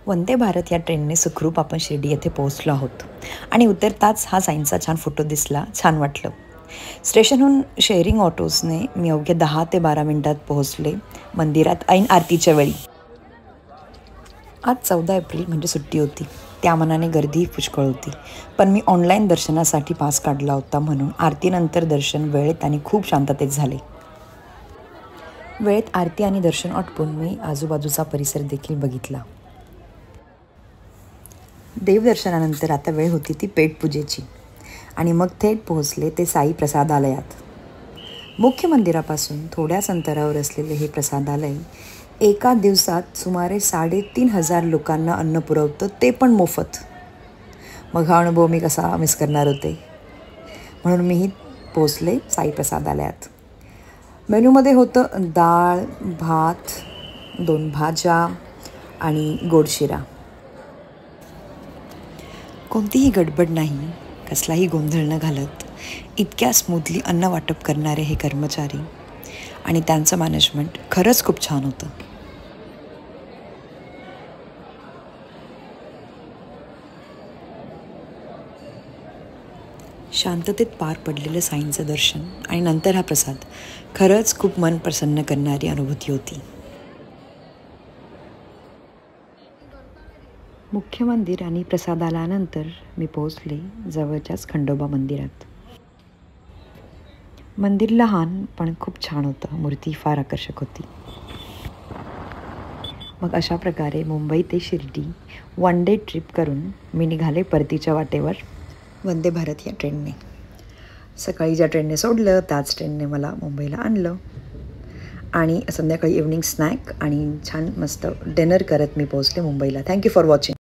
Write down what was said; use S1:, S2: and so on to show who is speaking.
S1: वंदे भारत या ट्रेनने सुखरूप आपण शिर्डी येथे पोहोचलो आहोत आणि उतरताच हा साईंचा छान फोटो दिसला, छान वाटलं. स्टेशनहून शेअरिंग ऑटोजने मी अवघ्या 10 ते 12 मिनिटात पोहोचले मंदिरात ऐन आरतीच्या वेळी. आज 14 एप्रिल म्हणजे सुट्टी होती. त्या मनाने गर्दीही पुष्कळ होती. पण मी ऑनलाईन दर्शनासाठी पास काढला होता म्हणून आरतीनंतर दर्शन वेळेत आणि खूप शांततेत झाले. वेळेत आरती आणि दर्शन आटोपून मी आजूबाजूचा परिसर देखील बघितला. देवदर्शनानंतर आता वेळ होती ती पेटपूजेची आणि मग थेट पोहोचले ते साई प्रसादालयात. मुख्य मंदिरापासून थोड्याच अंतरावर असलेले हे प्रसादालय एका दिवसात सुमारे 3,500 लोकांना अन्न पुरवतं, ते पण मोफत. मग हा अनुभव मी कसा मिस करणार होते. म्हणून मीही पोहोचले साई प्रसादालयात. मेनूमध्ये होतं डाळ, भात, 2 भाज्या आणि गोड शिरा. कोणतीही गडबड नाही, कसलाही गोंधळ न घालत इतक्या स्मूथली अन्न वाटप करणारे हे कर्मचारी आणि त्यांचं मॅनेजमेंट खरंच खूप छान होतं. शांततेत पार पडलेलं साईंचं दर्शन आणि नंतर हा प्रसाद खरंच खूप मन प्रसन्न करणारी अनुभूती होती. मुख्य मंदिर आणि प्रसादालयानंतर मी पोहोचले जवळच्याच खंडोबा मंदिरात. मंदिर लहान पण खूप छान होतं. मूर्ती फार आकर्षक होती. मग अशा प्रकारे मुंबई ते शिर्डी 1 डे ट्रिप करून मी निघाले परतीच्या वाटेवर वंदे भारत या ट्रेनने. सकाळी ज्या ट्रेनने सोडलं त्याच ट्रेनने मला मुंबईला आणलं आणि संध्याकाळी इव्हनिंग स्नॅक आणि छान मस्त डिनर करत मी पोहोचले मुंबईला. Thank you for watching.